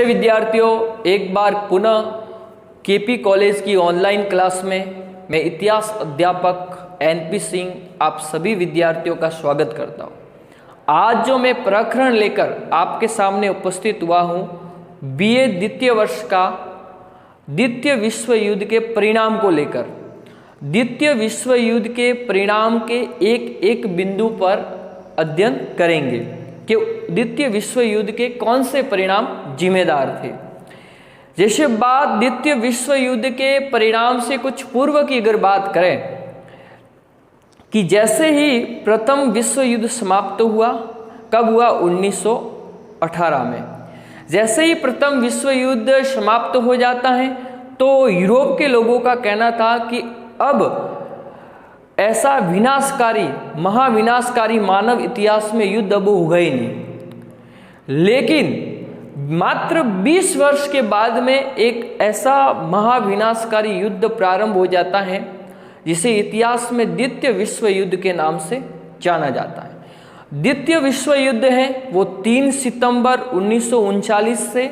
विद्यार्थियों, एक बार पुनः केपी कॉलेज की ऑनलाइन क्लास में मैं इतिहास अध्यापक एनपी सिंह आप सभी विद्यार्थियों का स्वागत करता हूं। आज जो मैं प्रकरण लेकर आपके सामने उपस्थित हुआ हूं, बीए द्वितीय वर्ष का द्वितीय विश्व युद्ध के परिणाम को लेकर, द्वितीय विश्व युद्ध के परिणाम के एक एक बिंदु पर अध्ययन करेंगे कि द्वितीय विश्व युद्ध के कौन से परिणाम जिम्मेदार थे। जैसे बात द्वितीय विश्व युद्ध के परिणाम से कुछ पूर्व की अगर बात करें कि जैसे ही प्रथम विश्व युद्ध समाप्त हुआ, कब हुआ? 1918 में। जैसे ही प्रथम विश्व युद्ध समाप्त हो जाता है तो यूरोप के लोगों का कहना था कि अब ऐसा विनाशकारी, महाविनाशकारी मानव इतिहास में युद्ध अब होगा ही नहीं। लेकिन मात्र 20 वर्ष के बाद में एक ऐसा महाविनाशकारी युद्ध प्रारंभ हो जाता है जिसे इतिहास में द्वितीय विश्व युद्ध के नाम से जाना जाता है। द्वितीय विश्व युद्ध है वो 3 सितंबर 1939 से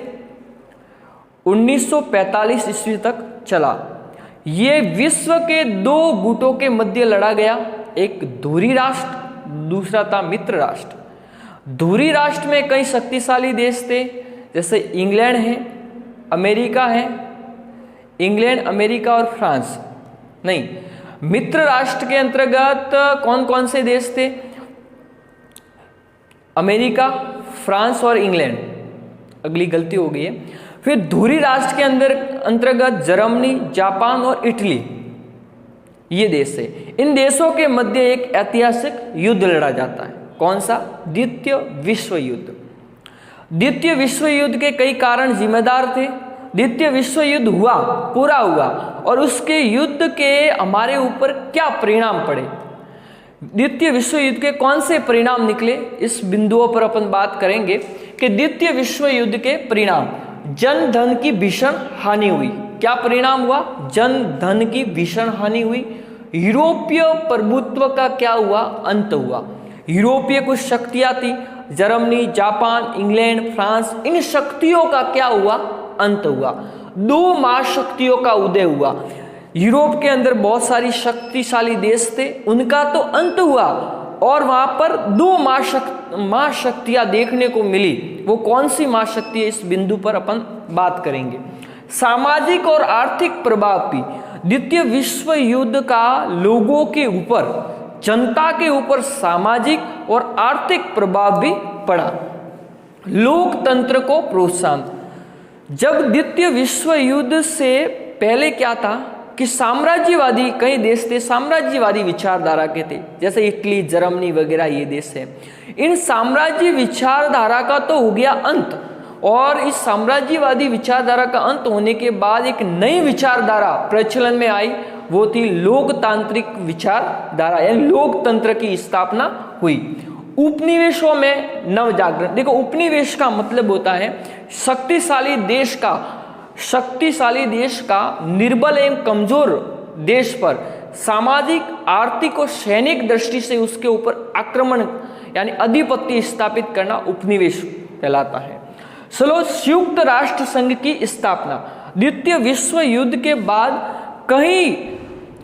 1945 ईस्वी तक चला। ये विश्व के दो गुटों के मध्य लड़ा गया, एक धुरी राष्ट्र, दूसरा था मित्र राष्ट्र। धुरी राष्ट्र में कई शक्तिशाली देश थे, जैसे इंग्लैंड है, अमेरिका है, इंग्लैंड, अमेरिका और फ्रांस। नहीं, मित्र राष्ट्र के अंतर्गत कौन कौन से देश थे? अमेरिका, फ्रांस और इंग्लैंड। अगली गलती हो गई है। फिर धुरी राष्ट्र के अंतर्गत जर्मनी, जापान और इटली, ये देश है। इन देशों के मध्य एक ऐतिहासिक युद्ध लड़ा जाता है। कौन सा? द्वितीय विश्व युद्ध। द्वितीय विश्व युद्ध के कई कारण जिम्मेदार थे। द्वितीय विश्व युद्ध हुआ, पूरा हुआ, और उसके युद्ध के हमारे ऊपर क्या परिणाम पड़े, द्वितीय विश्व युद्ध के कौन से परिणाम निकले, इस बिंदुओं पर अपन बात करेंगे कि द्वितीय विश्व युद्ध के परिणाम। जन धन की भीषण हानि हुई। क्या परिणाम हुआ? जन धन की भीषण हानि हुई। यूरोपीय प्रभुत्व का क्या हुआ? अंत हुआ। यूरोपीय कुछ शक्तियां थी, जर्मनी, जापान, इंग्लैंड, फ्रांस, इन शक्तियों का क्या हुआ? अंत हुआ। दो महाशक्तियों का उदय हुआ। यूरोप के अंदर बहुत सारी शक्तिशाली देश थे, उनका तो अंत हुआ, और वहां पर दो महाशक्तियां देखने को मिली। वो कौन सी महाशक्ति है, इस बिंदु पर अपन बात करेंगे। सामाजिक और आर्थिक प्रभाव भी द्वितीय विश्व युद्ध का लोगों के ऊपर, जनता के ऊपर सामाजिक और आर्थिक प्रभाव भी पड़ा। लोकतंत्र को प्रोत्साहन। जब द्वितीय विश्व युद्ध से पहले क्या था कि साम्राज्यवादी कई देश थे, साम्राज्यवादी विचारधारा के थे, जैसे इटली, जर्मनी वगैरह ये देश है। इन साम्राज्य विचारधारा का तो हो गया अंत, और इस साम्राज्यवादी विचारधारा का अंत होने के बाद एक नई विचारधारा प्रचलन में आई, वो थी लोकतांत्रिक विचारधारा, यानी लोकतंत्र की स्थापना हुई। उपनिवेशों में नवजागरण। देखो, उपनिवेश का मतलब होता है शक्तिशाली देश का निर्बल एवं कमजोर देश पर सामाजिक, आर्थिक और सैनिक दृष्टि से उसके ऊपर आक्रमण यानी आधिपत्य स्थापित करना उपनिवेश कहलाता है। चलो, संयुक्त राष्ट्र संघ की स्थापना। द्वितीय विश्व युद्ध के बाद कई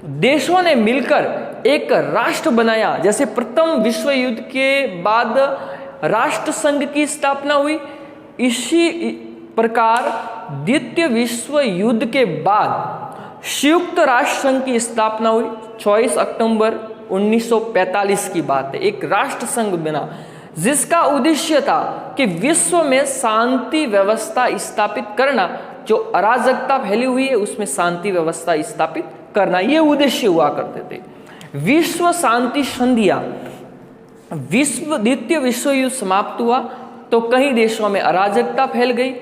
देशों ने मिलकर एक राष्ट्र बनाया। जैसे प्रथम विश्व युद्ध के बाद राष्ट्र संघ की स्थापना हुई, इसी प्रकार द्वितीय विश्व युद्ध के बाद संयुक्त राष्ट्र संघ की स्थापना हुई। 24 अक्टूबर 1945 की बात है। एक राष्ट्र संघ बना जिसका उद्देश्य था कि विश्व में शांति व्यवस्था स्थापित करना, जो अराजकता फैली हुई है उसमें शांति व्यवस्था स्थापित करना, ये उद्देश्य हुआ करते थे। विश्व शांति संधियां। द्वितीय विश्व युद्ध समाप्त हुआ तो कई देशों में अराजकता फैल गई,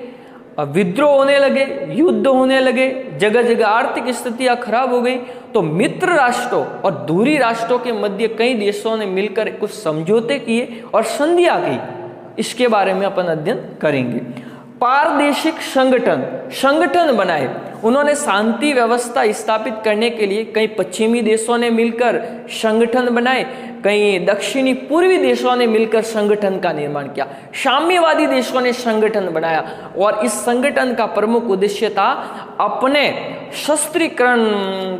विद्रोह होने लगे, युद्ध होने लगे, जगह जगह आर्थिक स्थितियां खराब हो गई। तो मित्र राष्ट्रों और दूरी राष्ट्रों के मध्य कई देशों ने मिलकर कुछ समझौते किए और संधियां की। इसके बारे में अपन अध्ययन करेंगे। पारदेशिक संगठन बनाए। उन्होंने शांति व्यवस्था स्थापित करने के लिए कई पश्चिमी देशों ने मिलकर संगठन बनाए। कई दक्षिणी पूर्वी देशों ने मिलकर संगठन का निर्माण किया, साम्यवादी देशों ने संगठन बनाया और इस संगठन का प्रमुख उद्देश्य था अपने शस्त्रीकरण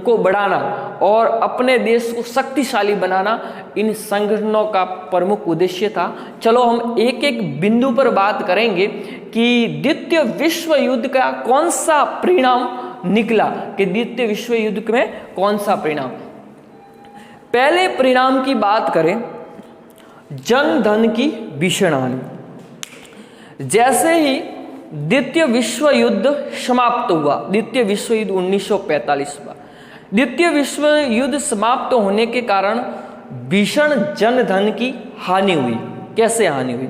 को बढ़ाना और अपने देश को शक्तिशाली बनाना। इन संगठनों का प्रमुख उद्देश्य था। चलो हम एक एक बिंदु पर बात करेंगे कि द्वितीय विश्व युद्ध का कौन सा परिणाम निकला, कि द्वितीय विश्व युद्ध में कौन सा परिणाम। पहले परिणाम की बात करें, जन धन की भीषण हानि। जैसे ही द्वितीय विश्व युद्ध समाप्त हुआ, द्वितीय विश्व युद्ध 1945 में, द्वितीय विश्व युद्ध समाप्त होने के कारण भीषण जन धन की हानि हुई। कैसे हानि हुई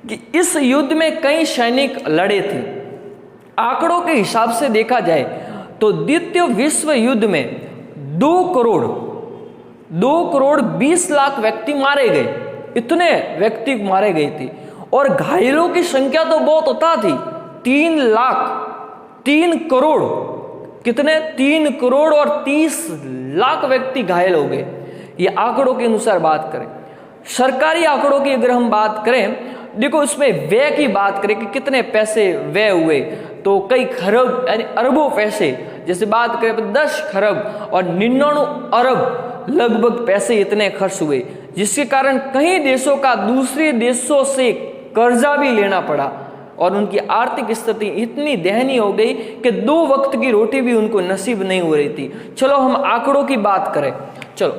कि इस युद्ध में कई सैनिक लड़े थे। आंकड़ों के हिसाब से देखा जाए तो द्वितीय विश्व युद्ध में 2 करोड़ 20 लाख व्यक्ति मारे गए, इतने व्यक्ति मारे गए थे। और घायलों की संख्या तो बहुत होता थी, 3 करोड़, कितने 3 करोड़ और 30 लाख व्यक्ति घायल हो गए। ये आंकड़ों के अनुसार बात करें। सरकारी आंकड़ों की अगर हम बात करें, देखो उसमें व्यय की बात करें कि कितने पैसे व्यय हुए, तो कई खरब यानी अरबों पैसे, जैसे बात करें तो 10 खरब और 99 अरब लगभग पैसे इतने खर्च हुए, जिसके कारण कई देशों का दूसरे देशों से कर्जा भी लेना पड़ा और उनकी आर्थिक स्थिति इतनी दयनीय हो गई कि 2 वक्त की रोटी भी उनको नसीब नहीं हो रही थी। चलो हम आंकड़ों की बात करें। चलो,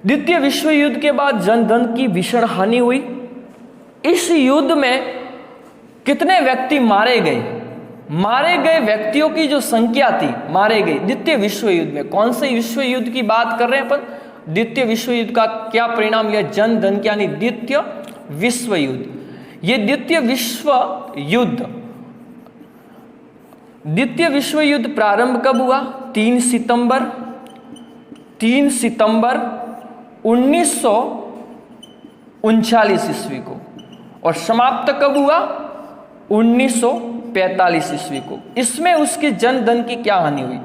द्वितीय विश्व युद्ध के बाद जनधन की भीषण हानि हुई। इस युद्ध में कितने व्यक्ति मारे गए? मारे गए व्यक्तियों की जो संख्या थी, मारे गए द्वितीय विश्व युद्ध में, कौन से विश्व युद्ध की बात कर रहे हैं अपन? द्वितीय विश्व युद्ध का क्या परिणाम लिया? जनधन यानी द्वितीय विश्व युद्ध। ये द्वितीय विश्व युद्ध प्रारंभ कब हुआ? 3 सितंबर 1939 ईस्वी को, और समाप्त कब हुआ? 1945 ईस्वी को। इसमें उसके जनधन की क्या हानि हुई?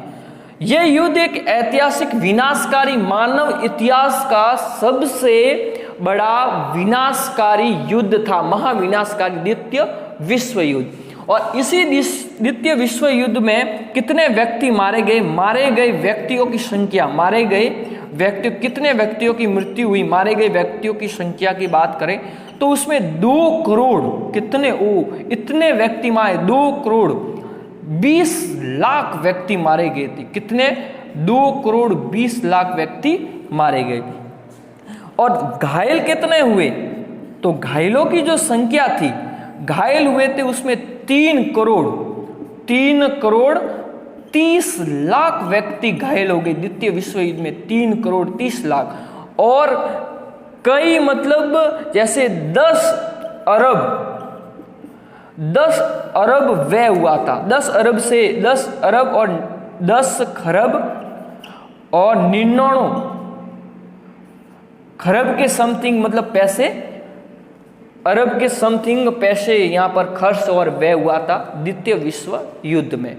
यह युद्ध एक ऐतिहासिक विनाशकारी, मानव इतिहास का सबसे बड़ा विनाशकारी युद्ध था, महाविनाशकारी द्वितीय विश्व युद्ध। और इसी द्वितीय विश्व युद्ध में कितने व्यक्ति मारे गए? मारे गए व्यक्तियों की संख्या, मारे गए व्यक्ति, कितने व्यक्तियों की मृत्यु हुई, मारे गए व्यक्तियों की संख्या की बात करें तो उसमें 2 करोड़, कितने इतने व्यक्ति मारे, 2 करोड़ 20 लाख व्यक्ति मारे गए थे। कितने? 2 करोड़ 20 लाख व्यक्ति मारे गए। और घायल कितने हुए? तो घायलों की जो संख्या थी, घायल हुए थे उसमें 3 करोड़ 30 लाख व्यक्ति घायल हो गए द्वितीय विश्व युद्ध में, 3 करोड़ 30 लाख। और कई मतलब जैसे 10 अरब व्यय हुआ था, 10 अरब और 10 खरब और 99 खरब के समथिंग मतलब पैसे, अरब के समथिंग पैसे यहां पर खर्च और व्यय हुआ था द्वितीय विश्व युद्ध में।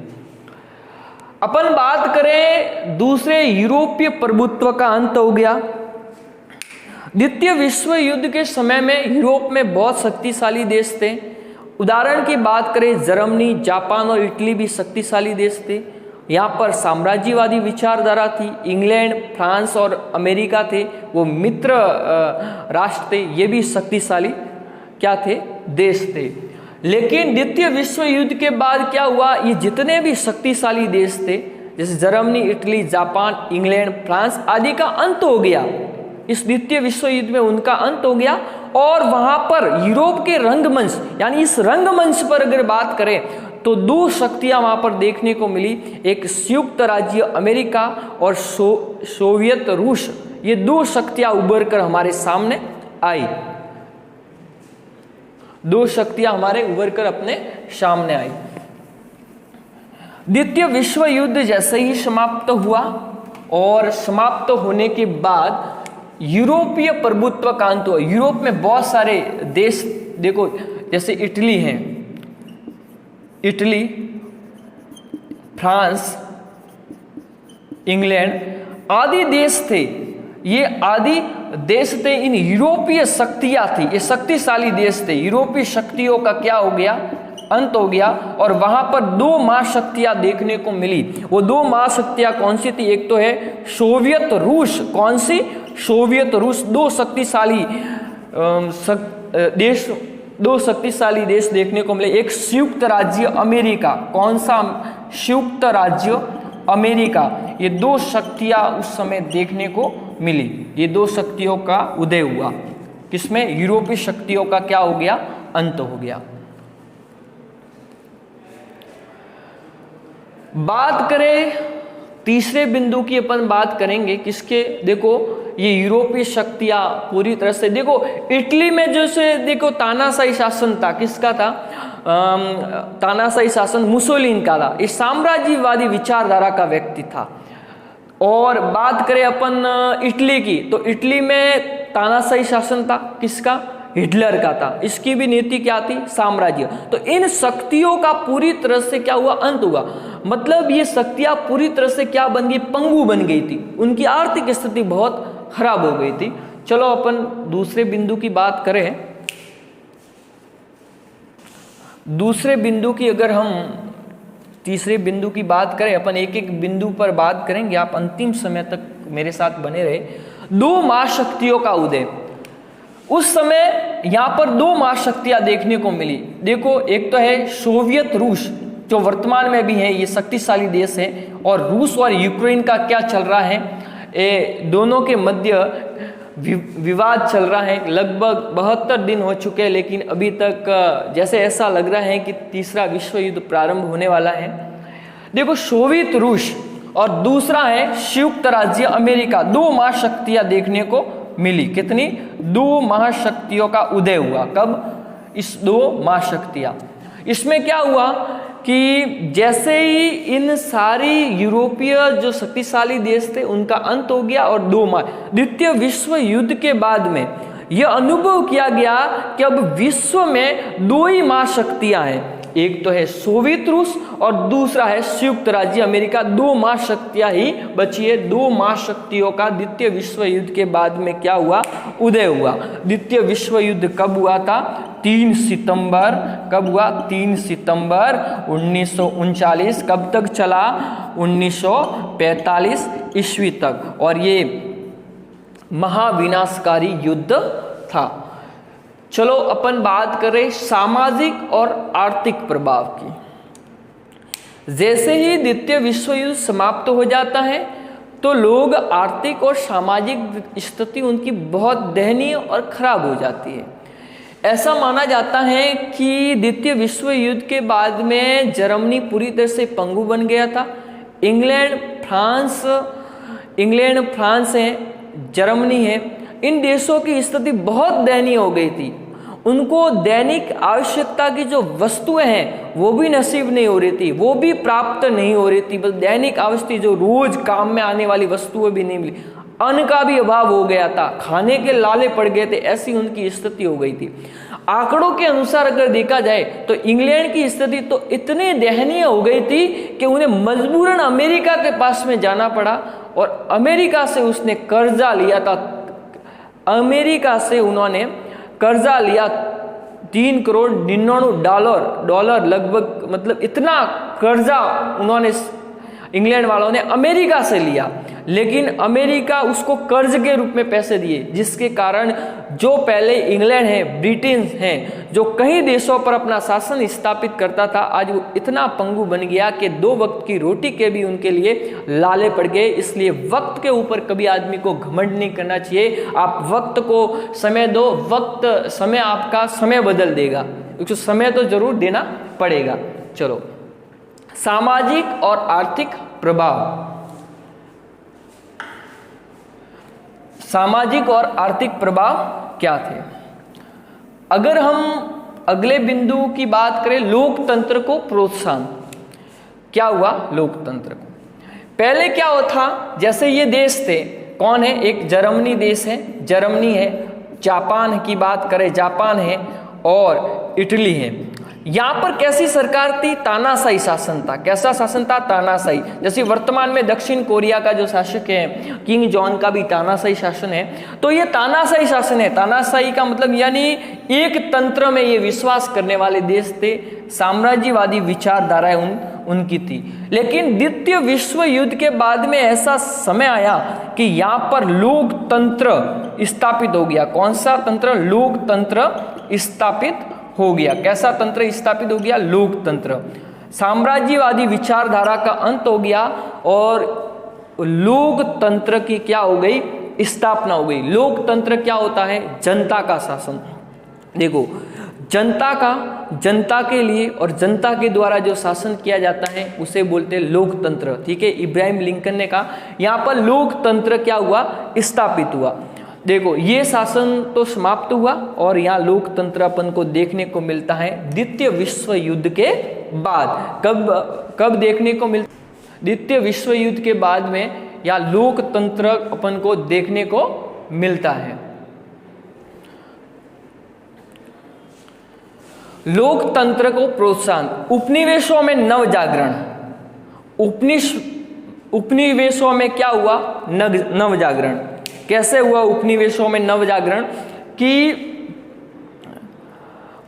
अपन बात करें दूसरे यूरोपीय प्रभुत्व का अंत हो गया। द्वितीय विश्व युद्ध के समय में यूरोप में बहुत शक्तिशाली देश थे। उदाहरण की बात करें, जर्मनी, जापान और इटली भी शक्तिशाली देश थे। यहाँ पर साम्राज्यवादी विचारधारा थी। इंग्लैंड, फ्रांस और अमेरिका थे, वो मित्र राष्ट्र थे, ये भी शक्तिशाली क्या थे? देश थे। लेकिन द्वितीय विश्व युद्ध के बाद क्या हुआ? ये जितने भी शक्तिशाली देश थे, जैसे Germany, Italy, Japan, England, France आदि का अंत हो गया। इस द्वितीय विश्व युद्ध में उनका अंत हो गया। और वहां पर यूरोप के रंगमंच, यानी इस रंगमंच पर अगर बात करें तो 2 शक्तियां वहां पर देखने को मिली। एक संयुक्त राज्य अमेरिका और सोवियत रूस, ये 2 शक्तियां उभर कर हमारे सामने आई। 2 शक्तियां हमारे उभर कर अपने सामने आई। द्वितीय विश्व युद्ध जैसे ही समाप्त हुआ और समाप्त होने के बाद यूरोपीय प्रभुत्व का अंत हुआ। यूरोप में बहुत सारे देश देखो, जैसे इटली है, इटली, फ्रांस, इंग्लैंड आदि देश थे। ये आदि देश थे, इन यूरोपीय शक्तियां थी, ये शक्तिशाली देश थे, यूरोपीय शक्तियों का क्या हो गया, अंत हो गया। और वहां पर दो महाशक्तियां देखने को मिली। वो दो महाशक्तियां कौन सी थी? एक तो है सोवियत रूस। कौन सी? सोवियत रूस। दो शक्तिशाली देश, दो शक्तिशाली देश देखने को मिले। एक संयुक्त राज्य अमेरिका। कौन सा? संयुक्त राज्य अमेरिका। ये दो शक्तियां उस समय देखने को मिली। ये दो शक्तियों का उदय हुआ। किसमें? यूरोपीय शक्तियों का क्या हो गया? अंत हो गया। बात करें तीसरे बिंदु की, अपन बात करेंगे किसके? देखो ये यूरोपीय शक्तियां पूरी तरह से, देखो इटली में जैसे देखो तानाशाही शासन था, किसका था? तानाशाही शासन मुसोलिनी का था। इस साम्राज्यवादी विचारधारा का व्यक्ति था। और बात करें अपन इटली की, तो इटली में तानाशाही शासन था, किसका? हिटलर का था। इसकी भी नीति क्या थी? साम्राज्य। तो इन शक्तियों का पूरी तरह से क्या हुआ? अंत हुआ। मतलब ये शक्तियां पूरी तरह से क्या बन गई? पंगु बन गई थी। उनकी आर्थिक स्थिति बहुत खराब हो गई थी। चलो अपन दूसरे बिंदु की बात करें। दूसरे बिंदु की अगर हम तीसरे बिंदु की बात करें, अपन एक एक बिंदु पर बात करेंगे, आप अंतिम समय तक मेरे साथ बने रहे। दो महाशक्तियों का उदय। उस समय यहां पर दो महाशक्तियां देखने को मिली। देखो एक तो है सोवियत रूस, जो वर्तमान में भी है, ये शक्तिशाली देश है। और रूस और यूक्रेन का क्या चल रहा है? दोनों के मध्य विवाद चल रहा है। लगभग 72 दिन हो चुके हैं, लेकिन अभी तक जैसे ऐसा लग रहा है कि तीसरा विश्व युद्ध प्रारंभ होने वाला है। देखो सोवियत रूस और दूसरा है संयुक्त राज्य अमेरिका। दो महाशक्तियां देखने को मिली। कितनी? दो महाशक्तियों का उदय हुआ। कब? इस दो महाशक्तियां। इसमें क्या हुआ कि जैसे ही इन सारी यूरोपीय जो शक्तिशाली देश थे उनका अंत हो गया, और द्वितीय विश्व युद्ध के बाद में यह अनुभव किया गया कि अब विश्व में दो ही महाशक्तियां हैं। एक तो है सोवियत रूस और दूसरा है संयुक्त राज्य अमेरिका। दो महाशक्तियां ही बची है। दो महाशक्तियों का द्वितीय विश्व युद्ध के बाद में क्या हुआ? उदय हुआ। द्वितीय विश्व युद्ध कब हुआ था? 3 सितंबर। कब हुआ? 3 सितंबर 1939। कब तक चला? 1945 ईस्वी तक। और ये महाविनाशकारी युद्ध था। चलो अपन बात करें सामाजिक और आर्थिक प्रभाव की। जैसे ही द्वितीय विश्व युद्ध समाप्त हो जाता है तो लोग आर्थिक और सामाजिक स्थिति उनकी बहुत दयनीय और खराब हो जाती है। ऐसा माना जाता है कि द्वितीय विश्व युद्ध के बाद में जर्मनी पूरी तरह से पंगु बन गया था। इंग्लैंड, फ्रांस है, जर्मनी है, इन देशों की स्थिति बहुत दयनीय हो गई थी। उनको दैनिक आवश्यकता की जो वस्तुएं हैं वो भी नसीब नहीं हो रही थी, वो भी प्राप्त नहीं हो रही थी। बस दैनिक आवश्यक जो रोज काम में आने वाली वस्तुएं भी नहीं मिली। अन्न का भी अभाव हो गया था, खाने के लाले पड़ गए थे, ऐसी उनकी स्थिति हो गई थी। आंकड़ों के अनुसार अगर देखा जाए तो इंग्लैंड की स्थिति तो इतनी दयनीय हो गई थी कि उन्हें मजबूरन अमेरिका के पास में जाना पड़ा और अमेरिका से उसने कर्जा लिया था। अमेरिका से उन्होंने कर्जा लिया $3.99 लगभग, मतलब इतना कर्जा उन्होंने इंग्लैंड वालों ने अमेरिका से लिया। लेकिन अमेरिका उसको कर्ज के रूप में पैसे दिए, जिसके कारण जो पहले इंग्लैंड है, ब्रिटेन है, जो कई देशों पर अपना शासन स्थापित करता था, आज वो इतना पंगु बन गया कि 2 वक्त की रोटी के भी उनके लिए लाले पड़ गए। इसलिए वक्त के ऊपर कभी आदमी को घमंड नहीं करना चाहिए। आप वक्त को समय दो, वक्त समय आपका समय बदल देगा, क्योंकि समय तो जरूर देना पड़ेगा। चलो, सामाजिक और आर्थिक प्रभाव। सामाजिक और आर्थिक प्रभाव क्या थे? अगर हम अगले बिंदु की बात करें, लोकतंत्र को प्रोत्साहन। क्या हुआ लोकतंत्र को? पहले क्या हुआ था, जैसे ये देश थे, कौन है? एक जर्मनी देश है, जर्मनी है, जापान की बात करें, जापान है, और इटली है। यहां पर कैसी सरकार थी? तानाशाही शासन था। कैसा शासन था? तानाशाही। जैसे वर्तमान में दक्षिण कोरिया का जो शासक है किंग जॉन का भी तानाशाही शासन है, तो ये तानाशाही शासन है। तानाशाही का मतलब यानी एक तंत्र में ये विश्वास करने वाले देश थे, साम्राज्यवादी विचारधाराएं उनकी थी। लेकिन द्वितीय विश्व युद्ध के बाद में ऐसा समय आया कि यहाँ पर लोकतंत्र स्थापित हो गया। कौन सा तंत्र? लोकतंत्र स्थापित हो गया। कैसा तंत्र स्थापित हो गया? लोकतंत्र। साम्राज्यवादी विचारधारा का अंत हो गया और लोकतंत्र की क्या हो गई? स्थापना हो गई। लोकतंत्र क्या होता है? जनता का शासन। देखो, जनता के लिए और जनता के द्वारा जो शासन किया जाता है उसे बोलते हैं लोकतंत्र। ठीक है, इब्राहिम लिंकन ने कहा यहाँ पर लोकतंत्र क्या हुआ? स्थापित हुआ। देखो, ये शासन तो समाप्त हुआ और यहाँ लोकतंत्र अपन को देखने को मिलता है द्वितीय विश्व युद्ध के बाद। कब देखने को मिलता? द्वितीय विश्व युद्ध के बाद में यहाँ लोकतंत्र अपन को देखने को मिलता है। लोकतंत्र को प्रोत्साहन, उपनिवेशों में नव जागरण। उपनिवेशों में क्या हुआ? नव जागरण। कैसे हुआ उपनिवेशों में नव जागरण? कि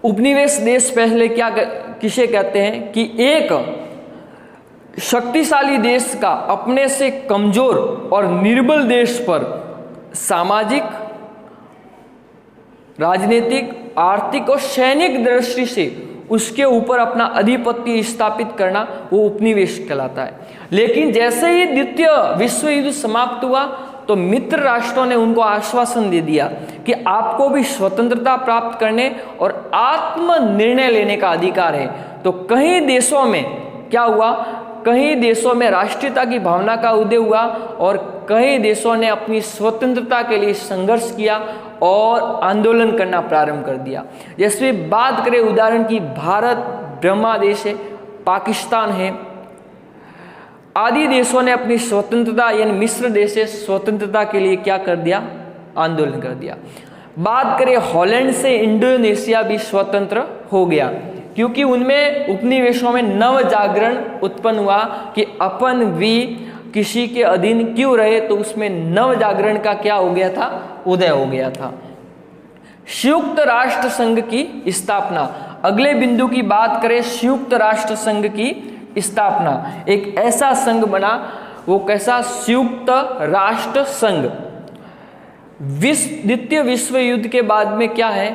उपनिवेश देश पहले क्या किसे कहते हैं कि एक शक्तिशाली देश का अपने से कमजोर और निर्बल देश पर सामाजिक, राजनीतिक, आर्थिक और सैनिक दृष्टि से उसके ऊपर अपना अधिपत्य स्थापित करना, वो उपनिवेश कहलाता है। लेकिन जैसे ही द्वितीय विश्व युद्ध समाप्त हुआ तो मित्र राष्ट्रों ने उनको आश्वासन दे दिया कि आपको भी स्वतंत्रता प्राप्त करने और आत्मनिर्णय लेने का अधिकार है। तो कई देशों में क्या हुआ? कई देशों में राष्ट्रीयता की भावना का उदय हुआ और कई देशों ने अपनी स्वतंत्रता के लिए संघर्ष किया और आंदोलन करना प्रारंभ कर दिया। जैसे बात करें उदाहरण की, भारत ब्रह्मा देश है, पाकिस्तान है, आदि देशों ने अपनी स्वतंत्रता यानी मिस्र देश से स्वतंत्रता के लिए क्या कर दिया? आंदोलन कर दिया। बात करें हॉलैंड से, इंडोनेशिया भी स्वतंत्र हो गया क्योंकि उनमें उपनिवेशों में नव जागरण उत्पन्न हुआ कि अपन भी किसी के अधीन क्यों रहे। तो उसमें नव जागरण का क्या हो गया था? उदय हो गया था। संयुक्त राष्ट्र संघ की स्थापना। अगले बिंदु की बात करें, संयुक्त राष्ट्र संघ की स्थापना। एक ऐसा संघ बना, वो कैसा? संयुक्त राष्ट्र संघ। द्वितीय विश्व युद्ध के बाद में क्या है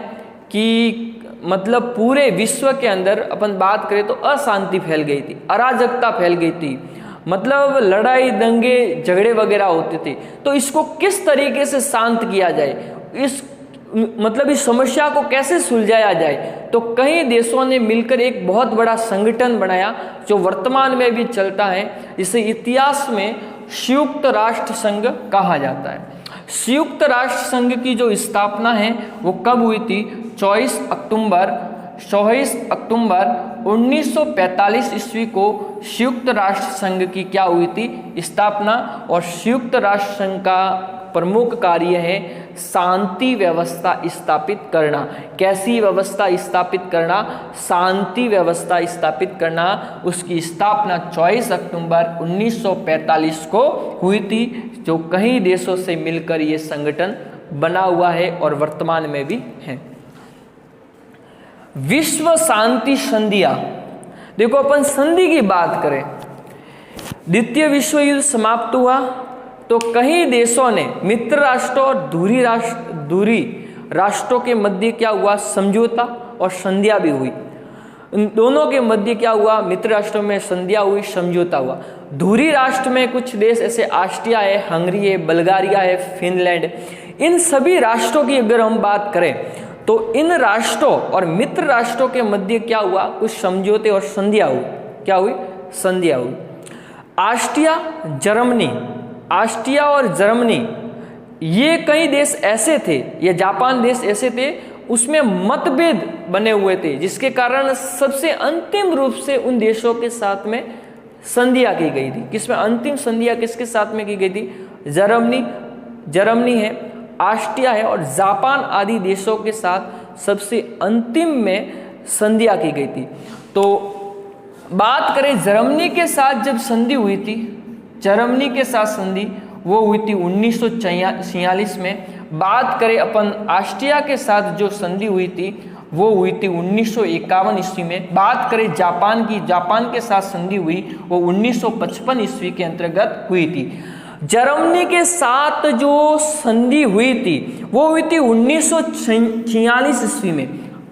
कि मतलब पूरे विश्व के अंदर अपन बात करें तो अशांति फैल गई थी, अराजकता फैल गई थी, मतलब लड़ाई, दंगे, झगड़े वगैरह होते थे। तो इसको किस तरीके से शांत किया जाए, इस समस्या को कैसे सुलझाया जाए? तो कई देशों ने मिलकर एक बहुत बड़ा संगठन बनाया जो वर्तमान में भी चलता है, जिसे इतिहास में संयुक्त राष्ट्र संघ कहा जाता है। संयुक्त राष्ट्र संघ की जो स्थापना है वो कब हुई थी? 24 अक्टूबर 1945 ईस्वी को संयुक्त राष्ट्र संघ की क्या हुई थी? स्थापना। और संयुक्त राष्ट्र संघ का प्रमुख कार्य है शांति व्यवस्था स्थापित करना। कैसी व्यवस्था स्थापित करना? शांति व्यवस्था स्थापित करना। उसकी स्थापना 24 अक्टूबर 1945 को हुई थी, जो कई देशों से मिलकर ये संगठन बना हुआ है और वर्तमान में भी है। विश्व शांति संधियां। देखो, अपन संधि की बात करें, द्वितीय विश्व युद्ध समाप्त हुआ तो कई देशों ने मित्र राष्ट्रों और दूरी राष्ट्रों के मध्य क्या हुआ? समझौता और संधियां भी हुई। इन दोनों के मध्य क्या हुआ? मित्र राष्ट्रों में संधियां हुई, समझौता हुआ। दूरी राष्ट्र में कुछ देश ऐसे ऑस्ट्रिया है, हंगरी है, बल्गारिया है, फिनलैंड। इन सभी राष्ट्रों की अगर हम बात करें तो इन राष्ट्रों और मित्र राष्ट्रों के मध्य क्या हुआ? कुछ समझौते और संधियां हुई। क्या हुई? संधियां हुई। ऑस्ट्रिया और जर्मनी ये कई देश ऐसे थे, ये जापान देश ऐसे थे, उसमें मतभेद बने हुए थे, जिसके कारण सबसे अंतिम रूप से उन देशों के साथ में संधियां की गई थी। किसमें अंतिम संधियां किसके साथ में की गई थी? जर्मनी है, ऑस्ट्रिया है और जापान आदि देशों के साथ सबसे अंतिम में संधियां की गई थी। तो बात करें जर्मनी के साथ जब संधि हुई थी, जर्मनी के साथ संधि वो हुई थी 1946 में। बात करें अपन ऑस्ट्रिया के साथ जो संधि हुई थी वो हुई थी 1951 ईस्वी में। बात करें जापान की, जापान के साथ संधि हुई वो 1955 ईस्वी के अंतर्गत हुई थी। जर्मनी के साथ जो संधि हुई थी वो हुई थी 1946 ईस्वी में।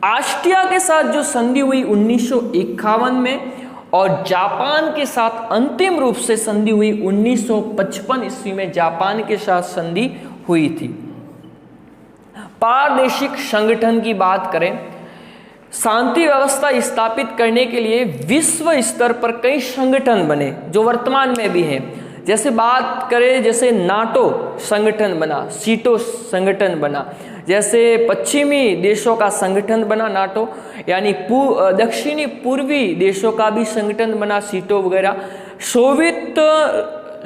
ऑस्ट्रिया के साथ जो संधि हुई 1951 में, और जापान के साथ अंतिम रूप से संधि हुई 1955 ईस्वी में जापान के साथ संधि हुई थी। पारदेशिक संगठन की बात करें, शांति व्यवस्था स्थापित करने के लिए विश्व स्तर पर कई संगठन बने जो वर्तमान में भी हैं। जैसे बात करें, जैसे नाटो संगठन बना, सीटो संगठन बना, जैसे पश्चिमी देशों का संगठन बना नाटो, यानी दक्षिणी पूर्वी देशों का भी संगठन बना सीटो वगैरह। सोवियत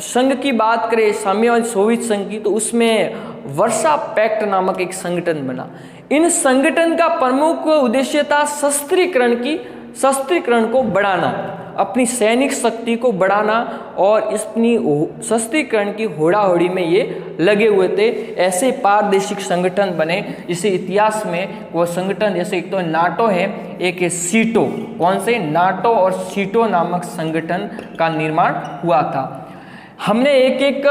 संघ की बात करें, साम्यवादी सोवियत संघ की, तो उसमें वर्सा पैक्ट नामक एक संगठन बना। इन संगठन का प्रमुख उद्देश्य था शस्त्रीकरण को बढ़ाना, अपनी सैनिक शक्ति को बढ़ाना, और अपनी शस्त्रीकरण की होड़ाहोड़ी में ये लगे हुए थे। ऐसे पारदेशिक संगठन बने जिसे इतिहास में वो संगठन, जैसे एक तो नाटो है, एक है सीटो। कौन से? नाटो और सीटो नामक संगठन का निर्माण हुआ था। हमने एक एक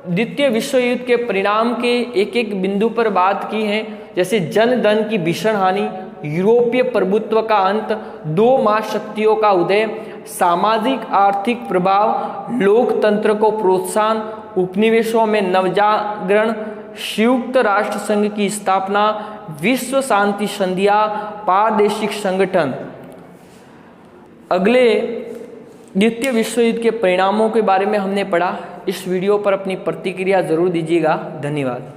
द्वितीय विश्व युद्ध के परिणाम के एक एक बिंदु पर बात की है, जैसे जन धन की भीषण हानि, यूरोपीय प्रभुत्व का अंत, दो महाशक्तियों का उदय, सामाजिक आर्थिक प्रभाव, लोकतंत्र को प्रोत्साहन, उपनिवेशों में नवजागरण, संयुक्त राष्ट्र संघ की स्थापना, विश्व शांति संधियां, पारदेशिक संगठन। अगले द्वितीय विश्व युद्ध के परिणामों के बारे में हमने पढ़ा। इस वीडियो पर अपनी प्रतिक्रिया जरूर दीजिएगा। धन्यवाद।